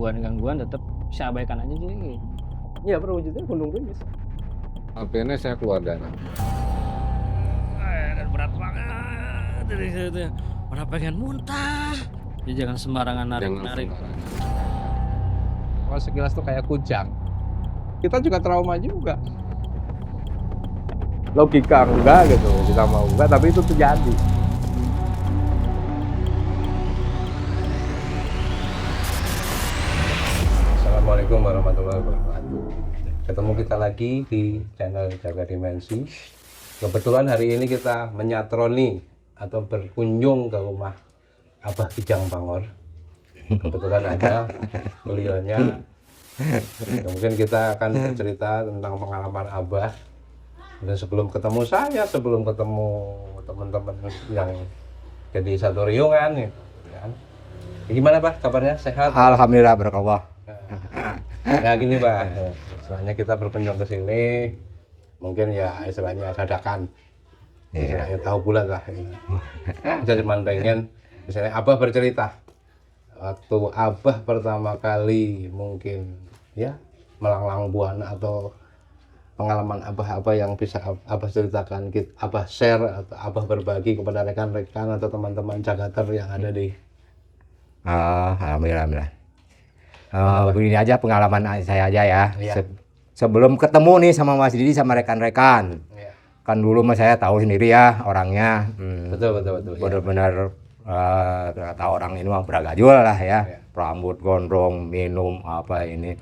gangguan-gangguan tetap saya abaikan aja sih. Iya, perwujudannya gunung ringgis. HP-nya saya keluarganya. Dan berat banget dari situ. Udah pengen muntah. Jadi jangan sembarangan Jangan narik-narik. sembarangan. Kalau sekilas tuh kayak kujang. Kita juga trauma juga. Logika enggak gitu, kita mau enggak, tapi itu terjadi. Assalamualaikum warahmatullahi wabarakatuh. Ketemu kita lagi di channel Jaga Dimensi. Kebetulan hari ini kita menyatroni atau berkunjung ke rumah Abah Kijang Bangor. Kebetulan ada beliaunya. Mungkin kita akan bercerita tentang pengalaman Abah. Dan sebelum ketemu saya, sebelum ketemu teman-teman yang jadi satu riungan nih, kan? Gimana Pak kabarnya? Sehat? Alhamdulillah berkawah. Ya gini Pak, istilahnya kita berkunjung ke sini, mungkin ya istilahnya dadakan, istilahnya tahu bulat lah. Saya cuma pengen, misalnya Abah bercerita, waktu Abah pertama kali mungkin ya melanglang buana atau pengalaman Abah apa yang bisa Abah ceritakan, Abah share atau Abah berbagi kepada rekan-rekan atau teman-teman Jagater yang ada di. Alhamdulillah. Begini aja pengalaman saya aja ya. Iya. Sebelum ketemu nih sama Mas Didi sama rekan-rekan, Iya. kan dulu mas saya tahu sendiri ya orangnya. Betul. Benar-benar tahu orang ini mah beragajul lah ya. Iya. Rambut gondrong, minum apa ini.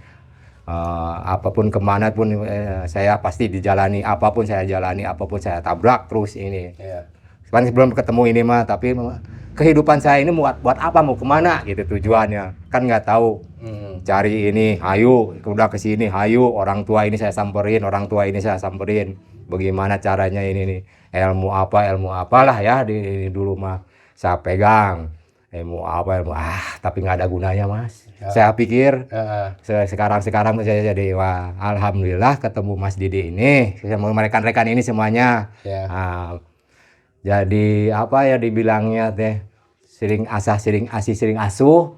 Apapun kemana pun saya pasti dijalani, apapun saya jalani, apapun saya tabrak terus ini. Iya. Sekarang sebelum ketemu ini mah, tapi kehidupan saya ini buat apa, mau kemana gitu tujuannya, kan nggak tahu. Cari ini, hayu, udah ke sini, hayu, orang tua ini saya samperin, bagaimana caranya ini nih, ilmu apalah ya di dulu mah saya pegang. Ilmu tapi nggak ada gunanya mas. Ya. Saya pikir sekarang saya jadi wah, alhamdulillah ketemu Mas Didi ini, sama rekan-rekan ini semuanya. Ya. Jadi apa ya dibilangnya teh, sering asah, sering asih, sering asuh,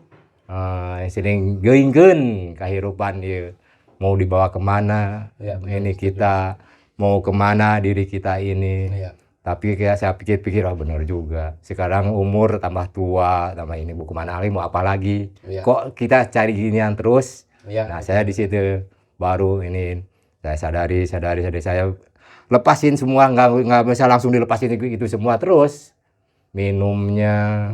sering geingkeun kehidupan ieu. Mau dibawa kemana? Ya, Ini kita mau kemana diri kita ini? Ya. Tapi kayak saya pikir-pikir, benar juga. Sekarang umur tambah tua, tambah ini, mau kemana lagi, mau apa lagi? Ya. Kok kita cari ginian terus? Ya. Nah, saya di situ baru ini saya sadari saya lepasin semua, nggak bisa langsung dilepasin itu semua terus. Minumnya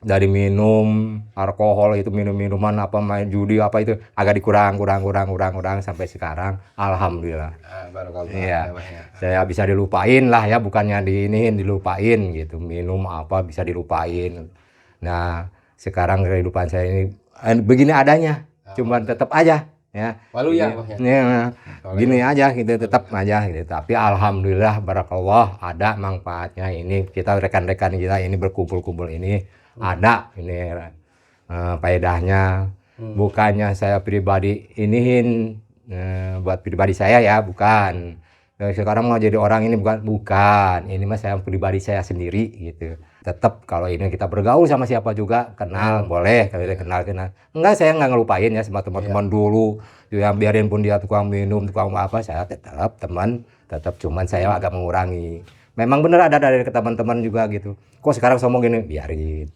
dari minum alkohol itu, minuman apa, main judi apa itu agak kurang sampai sekarang alhamdulillah. Iya, saya bisa dilupain lah ya, bukannya dilupain gitu, minum apa bisa dilupain. Nah sekarang kehidupan saya ini begini adanya, cuman tetap aja ya. Walu ya, Gini aja gitu, tetap aja gitu. Tapi alhamdulillah barakallah ada manfaatnya ini, kita rekan-rekan kita ini berkumpul ini. Ada ini faedahnya. Bukannya saya pribadi iniin buat pribadi saya ya, bukan. Sekarang mau jadi orang ini bukan. Ini mas saya pribadi saya sendiri gitu. Tetap kalau ini kita bergaul sama siapa juga kenal boleh, kalau kenal. Enggak, saya nggak ngelupain ya sama teman-teman dulu. Ya biarin pun dia tukang minum, tukang apa, saya tetap teman, tetap, cuman saya agak mengurangi. Memang bener ada dari teman-teman juga gitu. Kok sekarang sombong gini? Biarin.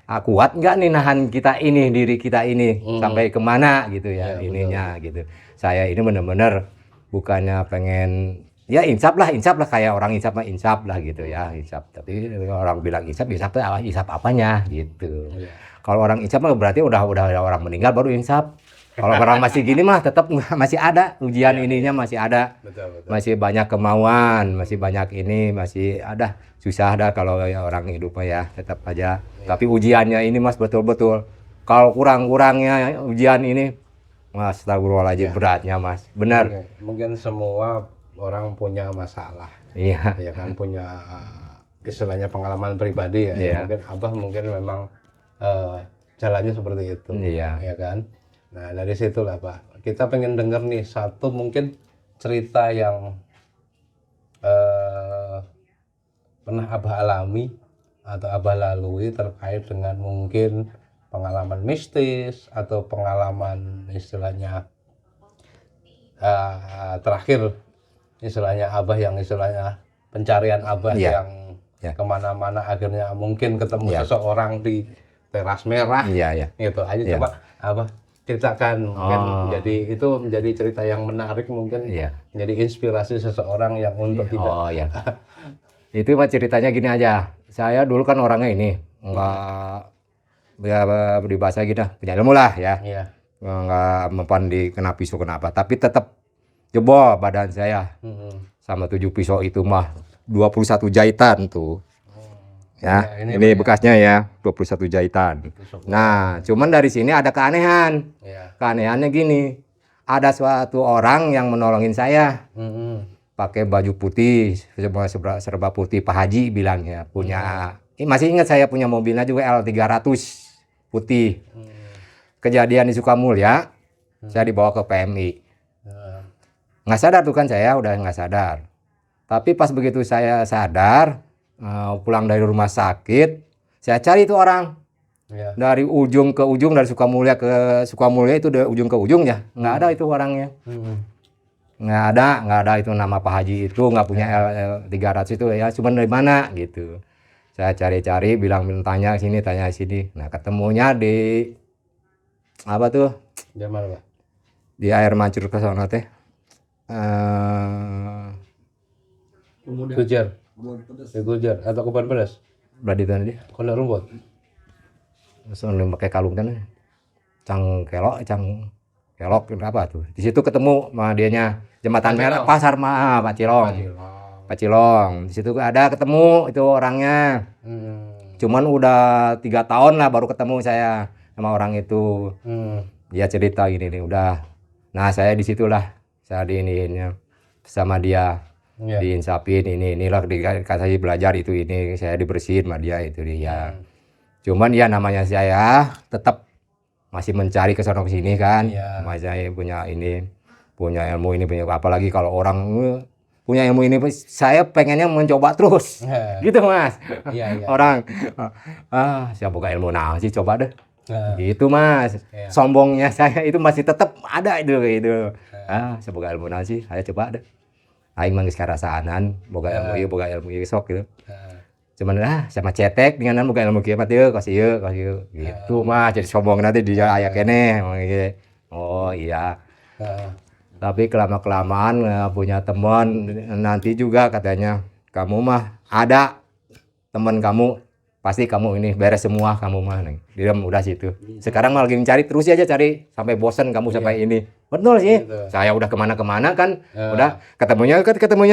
Kuat nggak nih nahan kita ini, diri kita ini sampai kemana gitu ya, ininya betul. Gitu. Saya ini bener-bener bukannya pengen ya insaf lah kayak orang insaf lah gitu ya, insaf. Tapi orang bilang insaf apanya gitu. Kalau orang insaf mah berarti udah orang meninggal baru insaf. Kalau orang masih gini mah tetap masih ada ujian ininya, masih ada. Betul. Masih banyak kemauan, masih banyak ini, masih ada. Susah dah kalau ya orang hidupnya ya, tetap aja. Tapi ujiannya ini mas betul-betul. Kalau kurang-kurangnya ujian ini, mas astagfirullahaladzim, beratnya mas. Benar. Mungkin semua orang punya masalah. Iya. Ya kan, punya istilahnya pengalaman pribadi ya. Iya. Mungkin Abah mungkin memang jalannya seperti itu. Iya. Ya kan. Nah dari situlah Pak, kita pengen denger nih satu mungkin cerita yang pernah Abah alami atau Abah lalui terkait dengan mungkin pengalaman mistis atau pengalaman istilahnya terakhir istilahnya Abah yang istilahnya pencarian Abah Iya. yang Ya. kemana-mana akhirnya mungkin ketemu Ya. seseorang di teras merah Iya, iya. gitu aja. Ya. Coba Abah ceritakan mungkin Oh. jadi itu menjadi cerita yang menarik mungkin Iya. menjadi inspirasi seseorang yang untuk tidak Oh ya. Itu mah ceritanya gini aja. Saya dulu kan orangnya ini enggak ya di bahasa gitu punya ilmu lah ya. Iya. Enggak mempan kena pisau kenapa, tapi tetap jebol badan saya sama 7 pisau itu mah 21 jahitan tuh. Ya, Ya, ini ini banyak. bekasnya ya, 21 jahitan. Nah, cuman dari sini ada keanehan. Iya. Keanehannya gini, ada suatu orang yang menolongin saya. Pakai baju putih, semua serba putih, Pak Haji bilangnya punya. Masih ingat saya punya mobilnya juga L300 putih. Kejadian di Sukamulya, saya dibawa ke PMI. Nggak sadar tuh kan saya udah nggak sadar. Tapi pas begitu saya sadar, pulang dari rumah sakit, saya cari itu orang. Iya. Dari ujung ke ujung, dari Sukamulya ke Sukamulya itu dari ujung ke ujung ya, nggak ada itu orangnya. Nggak ada itu nama Pak Haji itu, nggak punya L300 itu ya, cuman dari mana gitu. Saya cari-cari, bilang tanya sini, tanya sini. Nah, ketemunya di apa tuh? Dia mana, Pak? Di air mancur ke sana teh. Gujar. Di Gujar atau Kuban Pedas? Berarti tadi Kondok Rumput. soalnya pakai kalung kan. Cang kelok apa tuh. Di situ ketemu sama dianya Jembatan Merah Pasar Pak Cilong. Pak Cilong. Di situ ada ketemu itu orangnya. Cuman udah 3 tahun lah baru ketemu saya sama orang itu. Dia cerita gini nih udah. Nah, saya disitulah saya diininya sama dia. Iya. Diinsapin inilah dikasih belajar itu ini saya dibersihin sama dia itu dia. Cuman ya namanya saya tetap masih mencari ke sono ke sini kan. Iya. Masih saya punya ilmu ini punya apalagi kalau orang punya ilmu ini saya pengennya mencoba terus. Gitu Mas. Iya, iya. Orang saya buka ilmu nah sih coba deh. Nah, Gitu Mas. Iya. Sombongnya saya itu masih tetap ada itu gitu. Saya buka ilmu nah sih saya coba deh. Aing mah geus karasaanan boga boga ilmu ieu sok gitu. Cuman sama cetek dengan boga ilmu kieu mah teu kos ieu gitu mah jadi sombong nanti dia aya keneh. Oh iya. Tapi kelamaan punya teman nanti juga katanya kamu mah ada teman kamu pasti kamu ini beres semua kamu mah nih. Dia udah situ. Sekarang malah lagi mencari terus aja cari sampai bosan kamu sampai ini. Betul sih. Gitu. Saya udah kemana-kemana kan. Udah ketemunya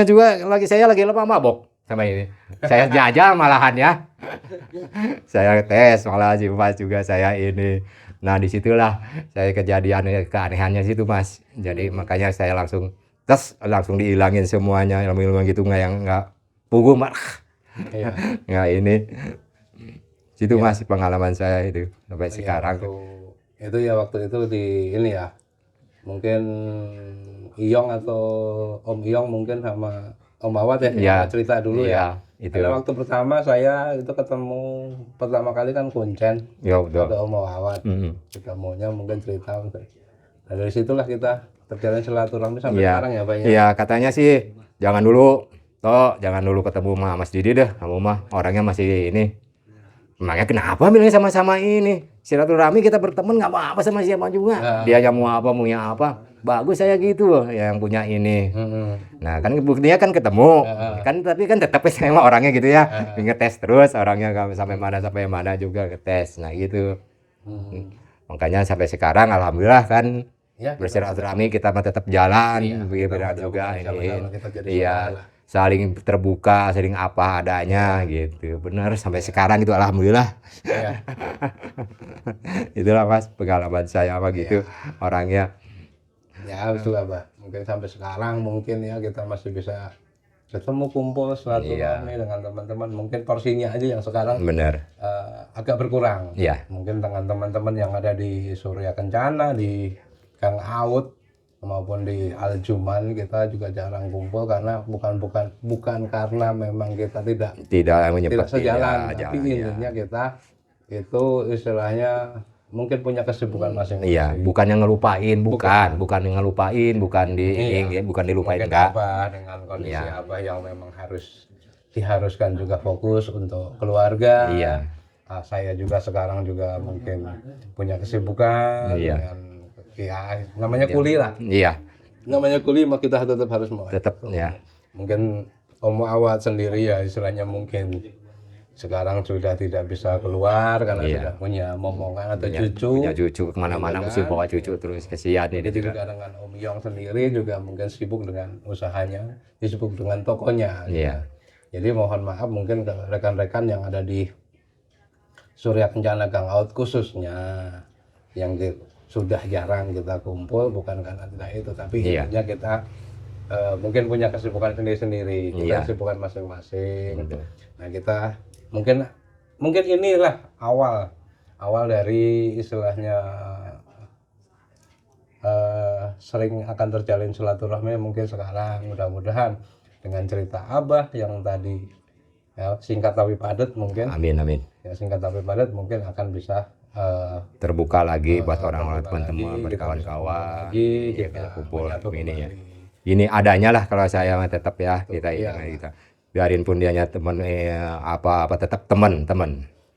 juga saya lagi lemah mabok sama ini. Saya jajal malahan ya. Saya tes malah sih Mas juga saya ini. Nah disitulah saya kejadian keanehannya situ Mas. Jadi makanya saya langsung dihilangin semuanya ilmu-ilmu gitu nggak pugu mah. Iya. Nggak ini. Situ Mas pengalaman saya itu sampai Iya, sekarang. itu ya waktu itu di ini ya. Mungkin Iyong atau Om Iyong mungkin sama Om Awat ya, Iya. yang cerita dulu ya. Itu. Karena waktu pertama saya itu ketemu pertama kali kan Kuncen Ya betul. atau Om Awat. Ketemunya mungkin cerita. Nah dari situlah kita terjalin silaturahmi sampai Iya. sekarang ya Pak ya. Iya katanya sih jangan dulu ketemu sama Mas Didi deh. Kamu mah orangnya masih ini. Makanya kenapa bilangnya sama-sama ini silaturahmi kita berteman nggak apa-apa sama siapa juga. Dia yang mau apa maunya apa. Bagus saya gitu yang punya ini. Nah kan buktinya kan ketemu kan tapi kan tetap saya mah orangnya gitu ya ngetes terus orangnya sampai mana juga ngetes nah gitu. Makanya sampai sekarang alhamdulillah kan Ya, bersilaturahmi kita mah tetap jalan kita juga sama-sama kita jadi iya saudara lah. saling terbuka saling apa adanya gitu benar sampai sekarang itu alhamdulillah. Iya. Itulah Mas pengalaman saya apa gitu orangnya. Ya itulah Pak. Mungkin sampai sekarang mungkin ya kita masih bisa ketemu kumpul silaturahmi dengan teman-teman. Mungkin porsinya aja yang sekarang Benar. agak berkurang. Iya. Mungkin dengan teman-teman yang ada di Surya Kencana, di Kang Aut maupun di Aljuman kita juga jarang kumpul karena bukan karena memang kita tidak Tidak menyempatkan sejalan, tapi intinya kita itu istilahnya mungkin punya kesibukan masing-masing. Iya, bukan yang ngelupain, bukan yang ngelupain, Iya. bukan dilupain Mungkin enggak. Abah dengan kondisi Iya. Abah yang memang diharuskan juga fokus untuk keluarga. Iya. Saya juga sekarang juga mungkin punya kesibukan Iya. dengan ya namanya kuliah lah. Iya, Namanya kuliah mah kita tetap harus mau. tetap ya. Mungkin Om Awad sendiri ya istilahnya mungkin sekarang sudah tidak bisa keluar karena Iya. sudah punya momongan atau Punya cucu kemana-mana Iya mesti kan? bawa cucu terus, kesian ini Jadi juga. juga dengan Om Yong sendiri juga mungkin sibuk dengan usahanya, sibuk dengan tokonya. Iya. Jadi mohon maaf mungkin ke rekan-rekan yang ada di Surya Kencana Gang Out khususnya yang sudah jarang kita kumpul bukan karena tidak itu, tapi Iya. intinya kita mungkin punya kesibukan sendiri-sendiri, kita Iya. kesibukan masing-masing. Betul. Nah kita mungkin inilah awal dari istilahnya sering akan terjalin silaturahmi mungkin sekarang mudah-mudahan dengan cerita Abah yang tadi ya, singkat tapi padat mungkin Amin, amin. ya singkat tapi padat mungkin akan bisa Terbuka lagi buat orang-orang terbuka teman-teman, lagi, kita bisa berkawan-kawan. lagi, Iya, kita kumpul menyatu ini ya. kembali. Ini adanya lah kalau saya mah tetap ya kita Iya. kita biarin pun dianya teman apa tetap teman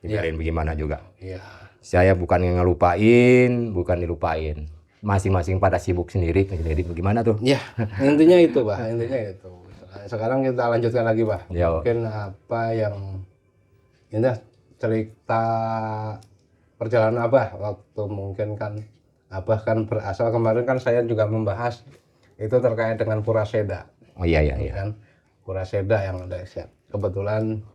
biarin bagaimana juga. Iya. Saya bukan yang ngelupain, bukan dilupain. Masing-masing pada sibuk sendiri bagaimana tuh? Ya, intinya itu, Pak. Intinya itu. Sekarang kita lanjutkan lagi, Pak. Ya. Mungkin apa yang ini cerita perjalanan Abah waktu mungkin kan Abah kan berasal kemarin kan saya juga membahas itu terkait dengan Puraseda. Oh iya iya iya. Kan Puraseda yang ada kebetulan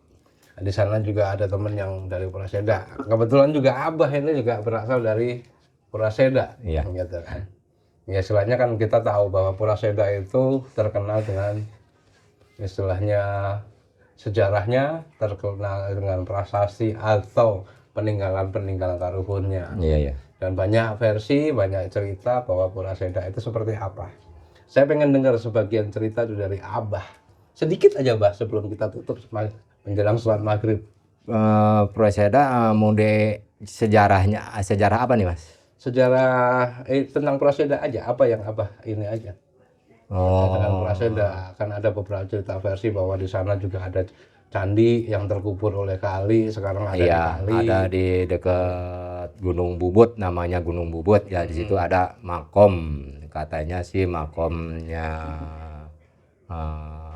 di sana juga ada teman yang dari Puraseda. Kebetulan juga Abah ini juga berasal dari Puraseda. Iya. Gitu kan. Ya istilahnya kan kita tahu bahwa Puraseda itu terkenal dengan istilahnya sejarahnya terkenal dengan prasasti atau peninggalan karuhunnya. Iya iya. Dan banyak versi, banyak cerita bahwa Puraseda itu seperti apa. Saya pengen dengar sebagian cerita itu dari Abah. Sedikit aja, Bah, sebelum kita tutup menjelang sholat maghrib. Puraseda mode sejarah apa nih, Mas? Sejarah tentang Puraseda aja, apa yang Abah ini aja. Dengan Puraseda kan ada beberapa cerita versi bahwa di sana juga ada candi yang terkubur oleh kali, sekarang ada di Iya, kali. ada di dekat Gunung Bubut, namanya Gunung Bubut. Ya di situ ada makom, katanya sih makomnya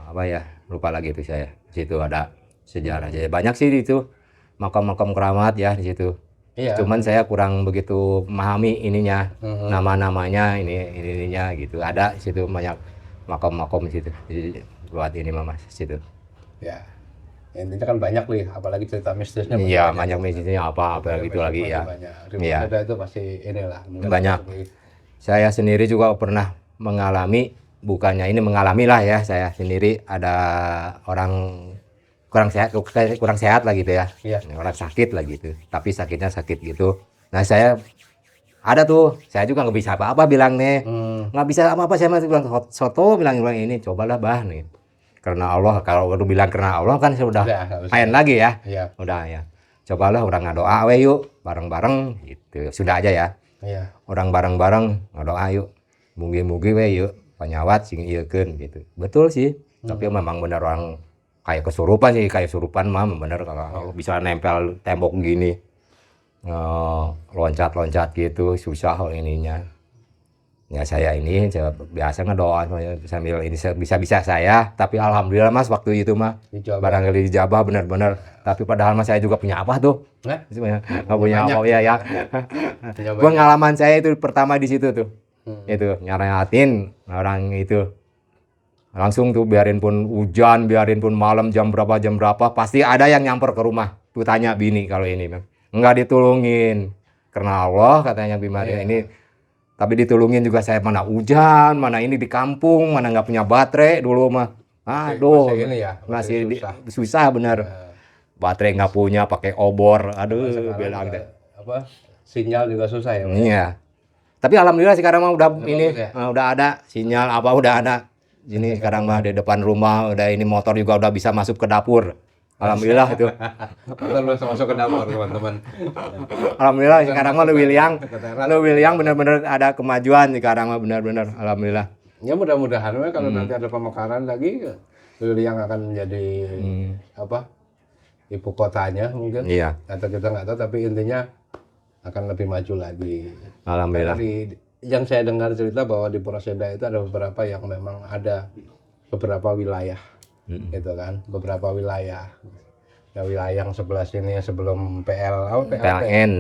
apa ya? Lupa lagi itu saya. Di situ ada sejarah. Jadi banyak sih di itu makam-makam keramat ya di situ. Iya. Cuman saya kurang begitu memahami ininya, nama-namanya ininya gitu. Ada di situ banyak makom-makom di situ. Jadi buat ini Mas di situ. Ya. Intinya kan banyak nih, apalagi cerita mistisnya Iya, banyak mistisnya apa gitu lagi ya. Banyak. Iya. Ada itu pasti inilah. mungkin Banyak. Saya sendiri juga pernah mengalami, bukannya ini mengalami lah ya, saya sendiri ada orang kurang sehat lah gitu ya. Iya. Orang sakit lah gitu. Tapi sakitnya sakit gitu. Nah, saya ada tuh, saya juga nggak bisa apa-apa bilang nih. Nggak bisa apa-apa, saya masih bilang soto bilang ini, cobalah bah nih. Karena Allah, kalau udah bilang karena Allah kan sudah nggak usah. main lagi ya. Iya. Udah ya. Cobalah orang ngadoa we yuk, bareng-bareng gitu. Sudah aja ya. Iya. Orang bareng-bareng ngadoa yuk. Mugi-mugi we yuk, panyawat sing ieukeun gitu. Betul sih. Tapi memang benar orang kayak kesurupan sih, kayak kesurupan mah bener kalau bisa nempel tembok gini. Loncat-loncat gitu susah ininya. Ya saya biasa ngedoa sambil ini bisa saya, tapi alhamdulillah Mas waktu itu mah Dijawab. barangkali dijabah benar-benar. Tapi padahal Mas saya juga punya apa tuh? Nah, Nggak punya apa ya. Dijawab. Pengalaman saya itu pertama di situ tuh. Itu nyaratin orang itu. Langsung tuh biarin pun hujan, biarin pun malam jam berapa pasti ada yang nyamper ke rumah. Tuh tanya bini kalau ini Bang. Enggak ditulungin. Karena Allah katanya Bimari ini. Tapi ditulungin juga saya mana hujan, mana ini di kampung, mana nggak punya baterai dulu mah. Aduh, masih ini ya, masih susah bener. Baterai nggak punya, pakai obor. Aduh, sekarang bilang juga, deh. sinyal juga susah ya. Pak? Iya. Tapi alhamdulillah sekarang mah udah ini bagus ya? udah ada sinyal apa udah ada. Ini sekarang mah di depan rumah udah ini motor juga udah bisa masuk ke dapur. Alhamdulillah itu. Ntar masuk ke dapur teman-teman. Alhamdulillah sekarang mah Leuwih Liang Kata benar-benar ada kemajuan sekarang mah benar-benar alhamdulillah. ya mudah-mudahan we kalau nanti ada pemekaran lagi, yang akan menjadi apa ibu kotanya mungkin. Iya. Atau kita nggak tahu, tapi intinya akan lebih maju lagi. Alhamdulillah. Yang saya dengar cerita bahwa di Purwosenda itu ada beberapa yang memang ada beberapa wilayah, gitu kan, beberapa wilayah. Nah, wilayah yang sebelah sini sebelum PLN.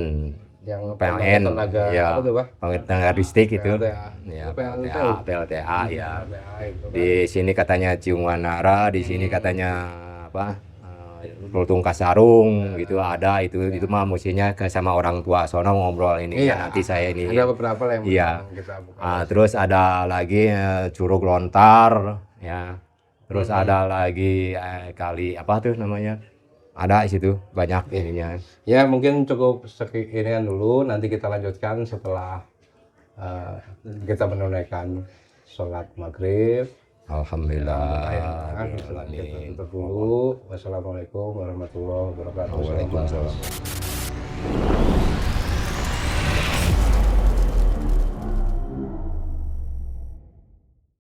yang PLN, tenaga ya, apa tuh, Pak? tenaga listrik itu, PLTA. ya, PLTA. PLTA, ya. PLTA itu kan. Di sini katanya Ciunganara, di sini katanya apa? Lutung Kasarung, gitu ada itu mah mestinya sama orang tua sono ngobrol ini Iya. ya, nanti saya ini. Ada beberapa lah yang Iya. kita buka. Terus ada lagi Curug Lontar, ya. Terus ada lagi kali apa tuh namanya? Ada di situ banyak ininya. Ya mungkin cukup sekian dulu, nanti kita lanjutkan setelah kita menunaikan sholat maghrib. Alhamdulillah. Kita tutup dulu. Wassalamualaikum warahmatullahi wabarakatuh. Waalaikumsalam.